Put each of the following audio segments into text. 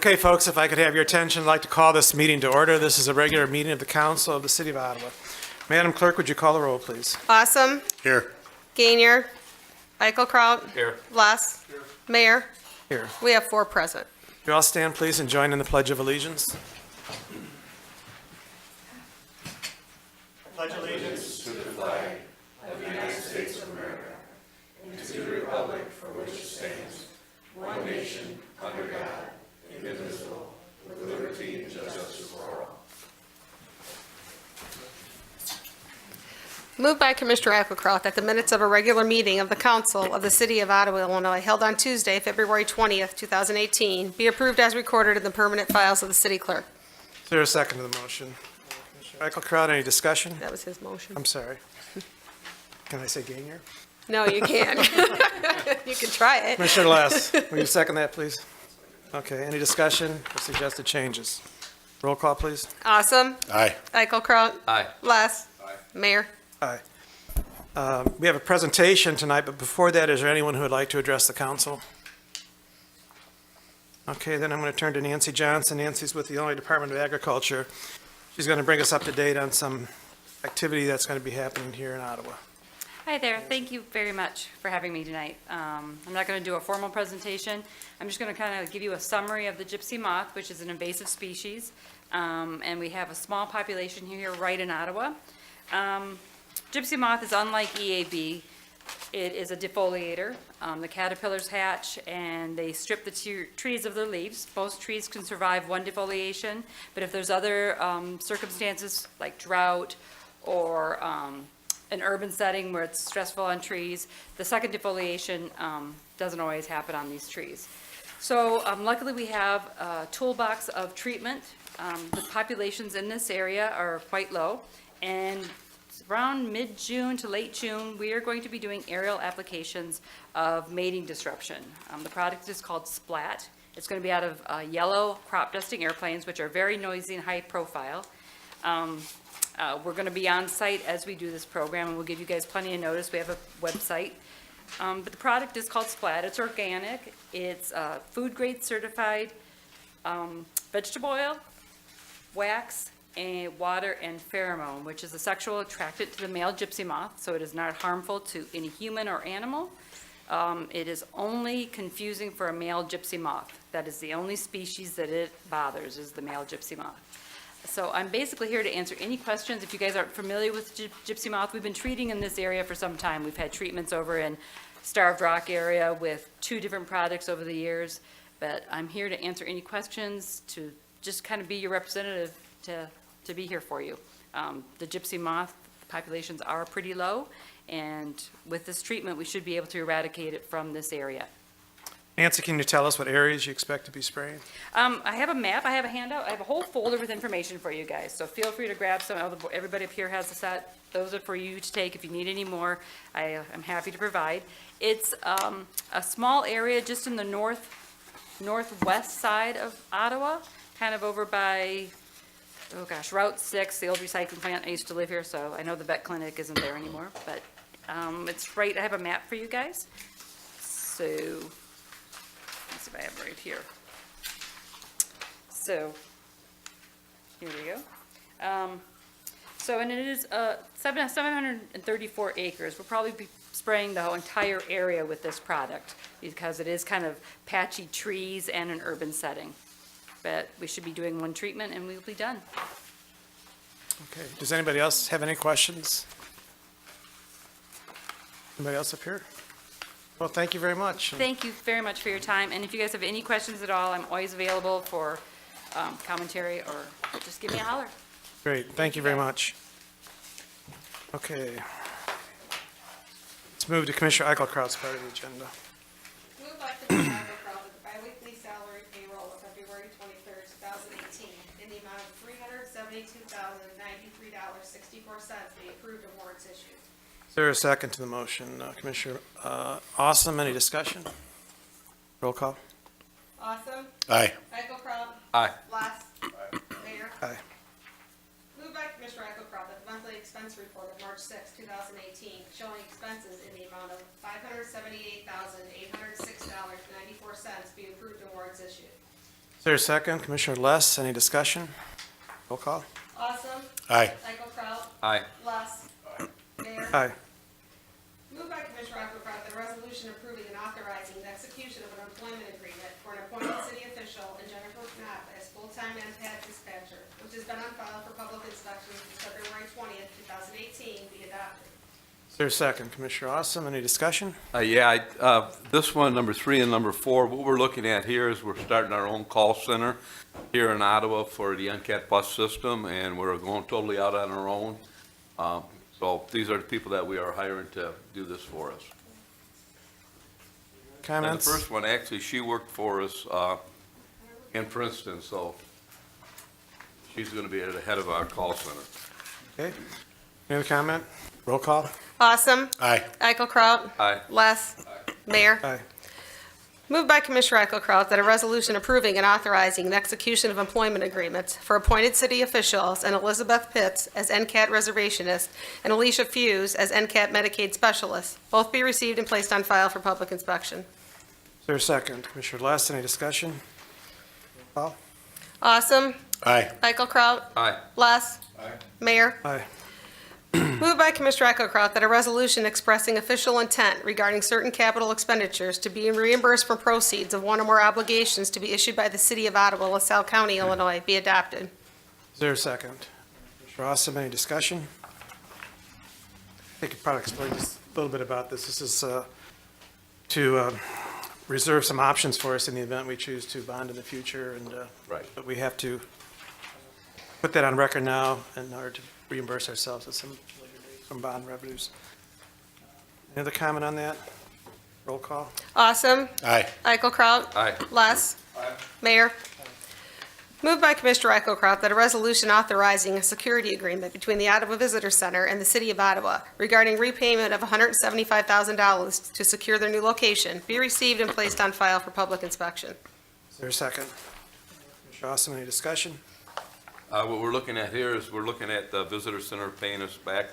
Okay, folks, if I could have your attention, I'd like to call this meeting to order. This is a regular meeting of the Council of the City of Ottawa. Madam Clerk, would you call the roll, please? Awesome. Here. Gainier. Eichelkraut. Here. Less. Mayor. Here. We have 4 present. You all stand, please, and join in the Pledge of Allegiance. Pledge allegiance. Moved by Commissioner Eichelkraut that the minutes of a regular meeting of the Council of the City of Ottawa, Illinois, held on Tuesday, February 20th, 2018, be approved as recorded in the permanent files of the City Clerk. Is there a second to the motion? Commissioner Eichelkraut, any discussion? That was his motion. I'm sorry. Can I say Gainier? No, you can't. You can try it. Commissioner Less, will you second that, please? Okay, any discussion or suggested changes? Roll call, please. Awesome. Aye. Eichelkraut. Aye. Less. Mayor. Aye. We have a presentation tonight, but before that, is there anyone who would like to address the council? Okay, then I'm going to turn to Nancy Johnson. Nancy's with the Illinois Department of Agriculture. She's going to bring us up to date on some activity that's going to be happening here in Ottawa. Hi there. Thank you very much for having me tonight. I'm not going to do a formal presentation. I'm just going to kind of give you a summary of the gypsy moth, which is an invasive species. And we have a small population here right in Ottawa. Gypsy moth is unlike EAB. It is a defoliator. The caterpillars hatch and they strip the trees of their leaves. Most trees can survive one defoliation, but if there's other circumstances like drought or an urban setting where it's stressful on trees, the second defoliation doesn't always happen on these trees. So luckily we have a toolbox of treatment. The populations in this area are quite low, and around mid-June to late June, we are going to be doing aerial applications of mating disruption. The product is called Splat. It's going to be out of yellow crop dusting airplanes, which are very noisy and high profile. We're going to be on site as we do this program, and we'll give you guys plenty of notice. We have a website. But the product is called Splat. It's organic. It's food grade certified vegetable oil, wax, and water, and pheromone, which is a sexual attractant to the male gypsy moth, so it is not harmful to any human or animal. It is only confusing for a male gypsy moth. That is the only species that it bothers, is the male gypsy moth. So I'm basically here to answer any questions. If you guys aren't familiar with gypsy moth, we've been treating in this area for some time. We've had treatments over in Starved Rock area with 2 different products over the years, but I'm here to answer any questions, to just kind of be your representative to be here for you. The gypsy moth populations are pretty low, and with this treatment, we should be able to eradicate it from this area. Nancy, can you tell us what areas you expect to be spraying? I have a map, I have a handout, I have a whole folder with information for you guys, so feel free to grab some. Everybody up here has a set. Those are for you to take if you need any more. I'm happy to provide. It's a small area just in the northwest side of Ottawa, kind of over by, oh gosh, Route 6, the old recycling plant. I used to live here, so I know the vet clinic isn't there anymore, but it's right, I have a map for you guys. So, let's see if I have it right here. So, here we go. And it is 734 acres. We'll probably be spraying the whole entire area with this product because it is kind of patchy trees and an urban setting. But we should be doing 1 treatment and we'll be done. Okay, does anybody else have any questions? Anybody else up here? Well, thank you very much. Thank you very much for your time. And if you guys have any questions at all, I'm always available for commentary, or just give me a holler. Great, thank you very much. Okay. Let's move to Commissioner Eichelkraut's part of the agenda. Moved by Commissioner Eichelkraut that the biweekly salary payroll of February 23rd, 2018, in the amount of $372,093.64 be approved and warrants issued. Is there a second to the motion? Commissioner Awesome, any discussion? Roll call. Awesome. Aye. Eichelkraut. Aye. Less. Mayor. Aye. Moved by Commissioner Eichelkraut that the monthly expense report of March 6, 2018, showing expenses in the amount of $578,806.94 be approved and warrants issued. Is there a second? Commissioner Less, any discussion? Roll call. Awesome. Aye. Eichelkraut. Aye. Less. Mayor. Aye. Moved by Commissioner Eichelkraut that a resolution approving and authorizing the execution of an employment agreement for an appointed city official and Jennifer Knapp as full-time NPAD dispatcher, which has been on file for public inspection since February 20th, 2018, be adopted. Is there a second? Commissioner Awesome, any discussion? This one, number 3 and number 4, what we're looking at here is we're starting our own call center here in Ottawa for the NCAT bus system, and we're going totally out on our own. So these are the people that we are hiring to do this for us. And the Comments? first one, actually, she worked for us in Princeton, so she's going to be at the head of our call center. Okay. Any other comment? Roll call. Awesome. Aye. Eichelkraut. Aye. Less. Mayor. Aye. Moved by Commissioner Eichelkraut that a resolution approving and authorizing the execution of employment agreements for appointed city officials and Elizabeth Pitts as NCAT reservationist and Alicia Fuse as NCAT Medicaid specialist, both be received and placed on file for public inspection. Is there a second? Commissioner Less, any discussion? Roll call. Awesome. Aye. Eichelkraut. Aye. Less. Mayor. Aye. Moved by Commissioner Eichelkraut that a resolution expressing official intent regarding certain capital expenditures to be reimbursed from proceeds of one or more obligations to be issued by the City of Ottawa, LaSalle County, Illinois, be adopted. Is there a second? Commissioner Awesome, any discussion? I could probably explain just a little bit about this. This is to reserve some options for us in the event we choose to bond in the future, and Right. but we have to put that on record now in order to reimburse ourselves with some bond revenues. Any other comment on that? Roll call. Awesome. Aye. Eichelkraut. Aye. Less. Mayor. Moved by Commissioner Eichelkraut that a resolution authorizing a security agreement between the Ottawa Visitor Center and the City of Ottawa regarding repayment of $175,000 to secure their new location be received and placed on file for public inspection. Is there a second? Commissioner Awesome, any discussion? What we're looking at here is we're looking at the visitor center paying us back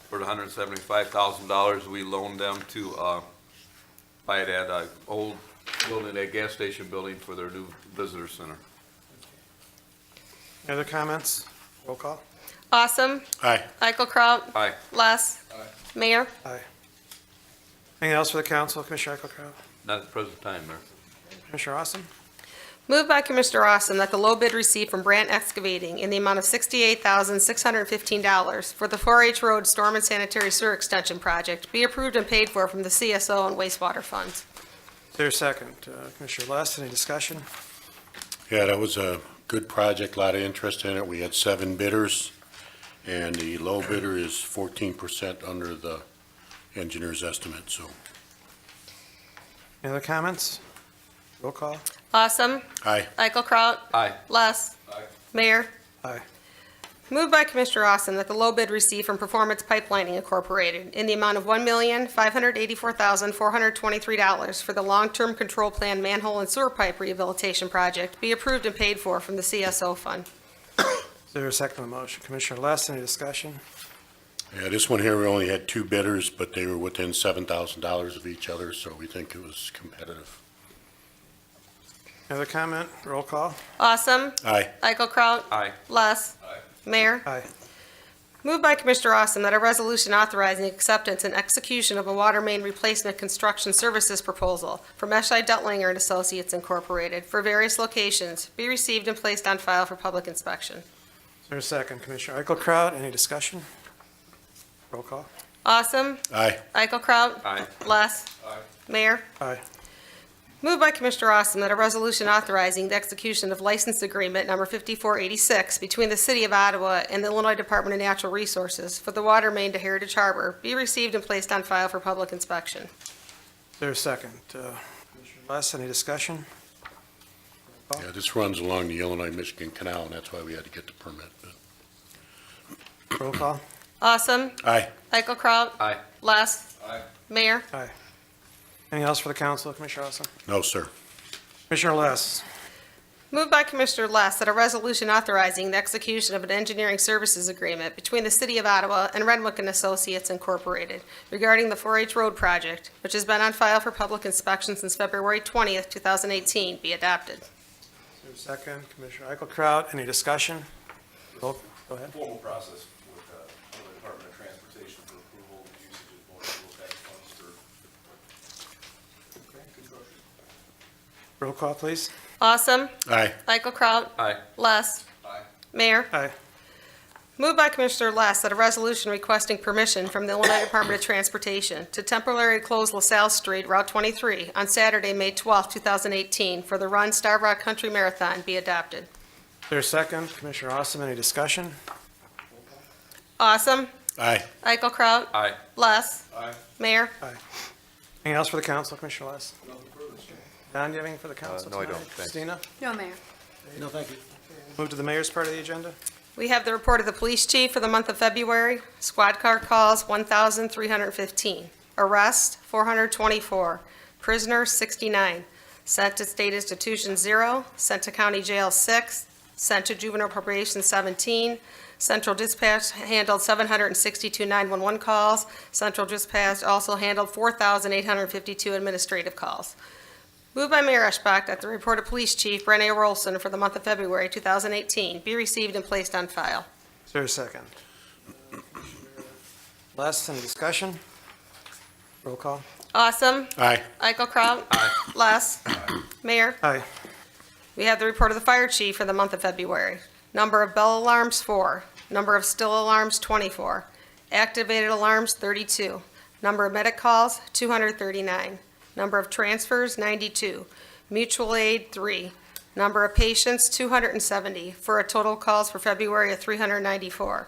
for the $175,000 we loaned them to buy that old building, that gas station building for their new visitor center. Any other comments? Roll call. Awesome. Aye. Eichelkraut. Aye. Less. Mayor. Aye. Anything else for the council, Commissioner Eichelkraut? Not at the present time, Mayor. Commissioner Awesome? Moved by Commissioner Awesome that the low bid received from Brandt Excavating in the amount of $68,615 for the 4H Road Storm and Sanitary Sewer Extension Project be approved and paid for from the CSO and wastewater funds. Is there a second? Commissioner Less, any discussion? Yeah, that was a good project, a lot of interest in it. We had 7 bidders, and the low bidder is 14% under the engineer's estimate, so. Any other comments? Roll call. Awesome. Aye. Eichelkraut. Aye. Less. Mayor. Aye. Moved by Commissioner Awesome that the low bid received from Performance Pipelining Incorporated in the amount of $1,584,423 for the long-term control plan manhole and sewer pipe rehabilitation project be approved and paid for from the CSO fund. Is there a second on the motion? Commissioner Less, any discussion? Yeah, this one here, we only had 2 bidders, but they were within $7,000 of each other, so we think it was competitive. Any other comment? Roll call. Awesome. Aye. Eichelkraut. Aye. Less. Mayor. Aye. Moved by Commissioner Awesome that a resolution authorizing acceptance and execution of a water main replacement construction services proposal from Eshi Duttlinger and Associates Incorporated for various locations be received and placed on file for public inspection. Is there a second? Commissioner Eichelkraut, any discussion? Roll call. Awesome. Aye. Eichelkraut. Aye. Less. Mayor. Aye. Moved by Commissioner Awesome that a resolution authorizing the execution of license agreement number 5486 between the City of Ottawa and the Illinois Department of Natural Resources for the water main to Heritage Harbor be received and placed on file for public inspection. Is there a second? Commissioner Less, any discussion? Yeah, this runs along the Illinois-Michigan Canal, and that's why we had to get the permit. Roll call. Awesome. Aye. Eichelkraut. Aye. Less. Mayor. Aye. Anything else for the council, Commissioner Awesome? No, sir. Commissioner Less. Moved by Commissioner Less that a resolution authorizing the execution of an engineering services agreement between the City of Ottawa and Renwick and Associates Incorporated regarding the 4H Road project, which has been on file for public inspection since February 20th, 2018, be adopted. Is there There's a second, Commissioner Eichelkraut. Any discussion? Go ahead. Formal process with the Department of Transportation for approval of usage of motor fuel tax funds for construction. Roll call, please. Awesome. Aye. Eichelkraut. Aye. Less. Aye. Mayor. Aye. Moved by Commissioner Less that a resolution requesting permission from the Illinois Department of Transportation to temporarily close LaSalle Street, Route 23, on Saturday, May 12, 2018, for the Run Starved Rock Country Marathon be adopted. There's a second, Commissioner Awesome. Any discussion? Awesome. Aye. Eichelkraut. Aye. Less. Aye. Mayor. Anything else for the council, Commissioner Less? Don, do you have anything for the council No, I don't. tonight? Thanks. Christina? No, Mayor. No, thank you. Move to the mayor's part of the agenda. We have the report of the police chief for the month of February. Squad car calls, 1,315. Arrest, 424. Prisoner, 69. Sent to state institution, 0. Sent to county jail, 6. Sent to juvenile probation, 17. Central dispatch handled 762 911 calls. Central dispatch also handled 4,852 administrative calls. Moved by Mayor Eschbach that the report of Police Chief Rene Rolson for the month of February 2018 be received and placed on file. Is there a second? Less, any discussion? Roll call. Awesome. Aye. Eichelkraut. Aye. Less. Mayor. Aye. We have the report of the Fire Chief for the month of February. Number of bell alarms, 4. Number of still alarms, 24. Activated alarms, 32. Number of medic calls, 239. Number of transfers, 92. Mutual aid, 3. Number of patients, 270, for a total calls for February of 394.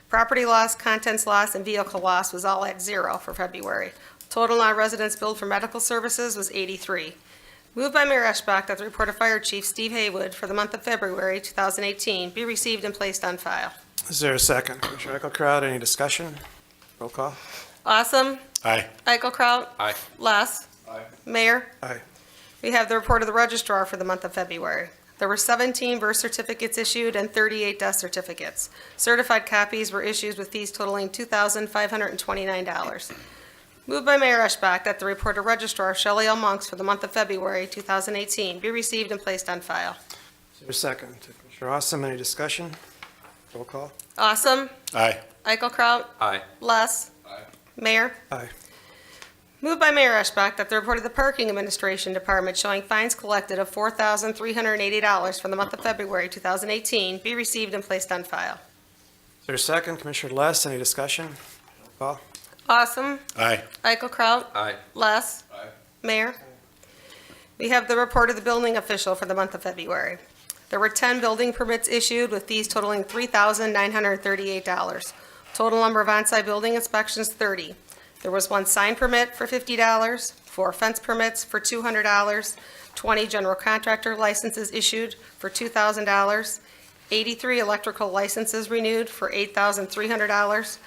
Property loss, contents loss, and vehicle loss was all at 0 for February. Total non-residents billed for medical services was 83. Moved by Mayor Eschbach that the report of Fire Chief Steve Haywood for the month of February 2018 be received and placed on file. Is there a second? Commissioner Eichelkraut, any discussion? Roll call. Awesome. Aye. Eichelkraut. Aye. Less. Aye. Mayor. Aye. We have the report of the registrar for the month of February. There were 17 birth certificates issued and 38 death certificates. Certified copies were issued with fees totaling $2,529. Moved by Mayor Eschbach that the report of registrar Shelley L. Monks for the month of February 2018 be received and placed on file. Is there a second? Commissioner Awesome, any discussion? Roll call. Awesome. Aye. Eichelkraut. Aye. Less. Aye. Mayor. Aye. Moved by Mayor Eschbach that the report of the Parking Administration Department showing fines collected of $4,380 for the month of February 2018 be received and placed on file. Is there a second? Commissioner Less, any discussion? Roll call. Awesome. Aye. Eichelkraut. Aye. Less. Aye. Mayor. We have the report of the building official for the month of February. There were 10 building permits issued with fees totaling $3,938. Total number of on-site building inspections, 30. There was 1 sign permit for $50, 4 fence permits for $200, 20 general contractor licenses issued for $2,000, 83 electrical licenses renewed for $8,300,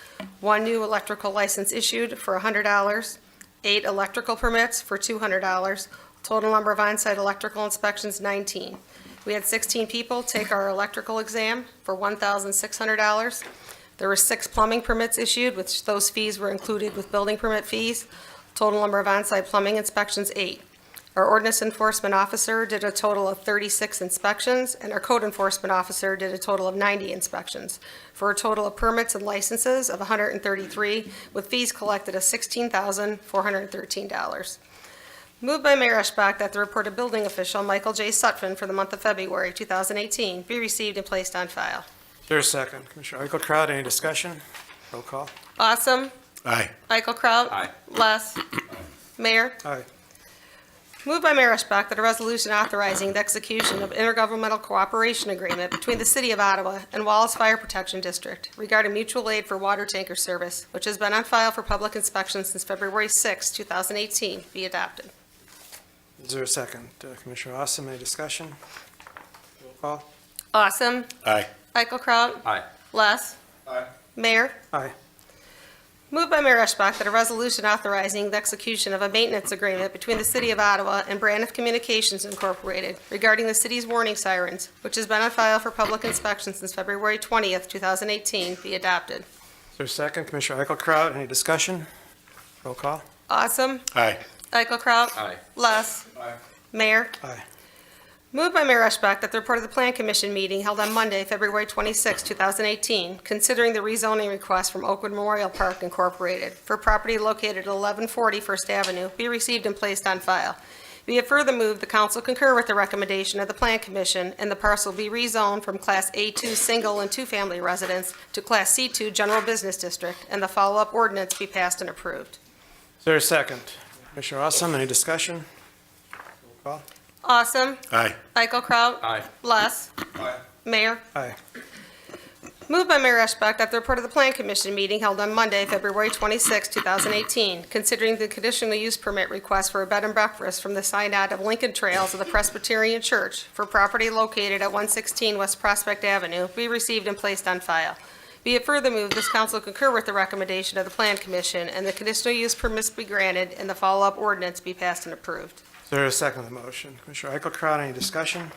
1 new electrical license issued for $100, 8 electrical permits for $200. Total number of on-site electrical inspections, 19. We had 16 people take our electrical exam for $1,600. There were 6 plumbing permits issued, which those fees were included with building permit fees. Total number of on-site plumbing inspections, 8. Our ordinance enforcement officer did a total of 36 inspections, and our code enforcement officer did a total of 90 inspections, for a total of permits and licenses of 133, with fees collected of $16,413. Moved by Mayor Eschbach that the report of building official Michael J. Sutphin for the month of February 2018 be received and placed on file. Is there a second? Commissioner Eichelkraut, any discussion? Roll call. Awesome. Aye. Eichelkraut. Aye. Less. Mayor. Aye. Moved by Mayor Eschbach that a resolution authorizing the execution of intergovernmental cooperation agreement between the City of Ottawa and Wallace Fire Protection District regarding mutual aid for water tanker service, which has been on file for public inspection since February 6, 2018, be adopted. Is there a second? Commissioner Awesome, any discussion? Roll call. Awesome. Aye. Eichelkraut. Aye. Less. Aye. Mayor. Aye. Moved by Mayor Eschbach that a resolution authorizing the execution of a maintenance agreement between the City of Ottawa and Braniff Communications Incorporated regarding the city's warning sirens, which has been on file for public inspection since February 20th, 2018, be adopted. Is there a second? Commissioner Eichelkraut, any discussion? Roll call. Awesome. Aye. Eichelkraut. Aye. Less. Aye. Mayor. Aye. Moved by Mayor Eschbach that the report of the Plan Commission meeting held on Monday, February 26, 2018, considering the rezoning request from Oakwood Memorial Park Incorporated for property located at 1140 First Avenue be received and placed on file. Be it further moved, the council concur with the recommendation of the Plan Commission and the parcel be rezoned from Class A2 single and two-family residence to Class C2 general business district, and the follow-up ordinance be passed and approved. Is there a second? Commissioner Awesome, any discussion? Roll call. Awesome. Aye. Eichelkraut. Aye. Less. Aye. Mayor. Aye. Moved by Mayor Eschbach that the report of the Plan Commission meeting held on Monday, February 26, 2018, considering the conditional use permit request for a bed and breakfast from the Synod of Lincoln Trails of the Presbyterian Church for property located at 116 West Prospect Avenue, be received and placed on file. Be it further moved, this council concur with the recommendation of the Plan Commission, and the conditional use permits be granted, and the follow-up ordinance be passed and approved. Is there a second to the motion? Commissioner Eichelkraut, any discussion?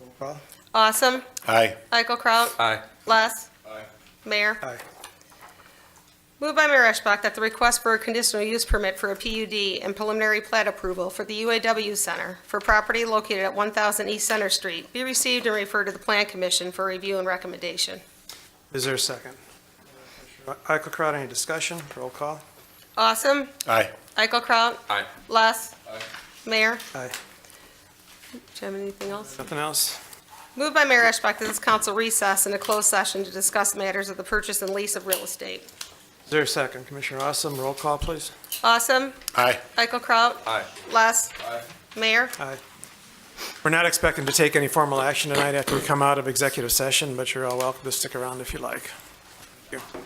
Roll call. Awesome. Aye. Eichelkraut. Aye. Less. Aye. Mayor. Aye. Moved by Mayor Eschbach that the request for a conditional use permit for a PUD and preliminary plat approval for the UAW Center for property located at 1000 East Center Street be received and referred to the Plan Commission for review and recommendation. Is there a second? Commissioner Eichelkraut, any discussion? Roll call. Awesome. Aye. Eichelkraut. Aye. Less. Aye. Mayor. Aye. Do you have anything else? Nothing else? Moved by Mayor Eschbach that this council recess in a closed session to discuss matters of the purchase and lease of real estate. Is there a second? Commissioner Awesome, roll call, please. Awesome. Aye. Eichelkraut. Aye. Less. Aye. Mayor. Aye. We're not expecting to take any formal action tonight after we come out of executive session, but you're all welcome to stick around if you like. Thank you.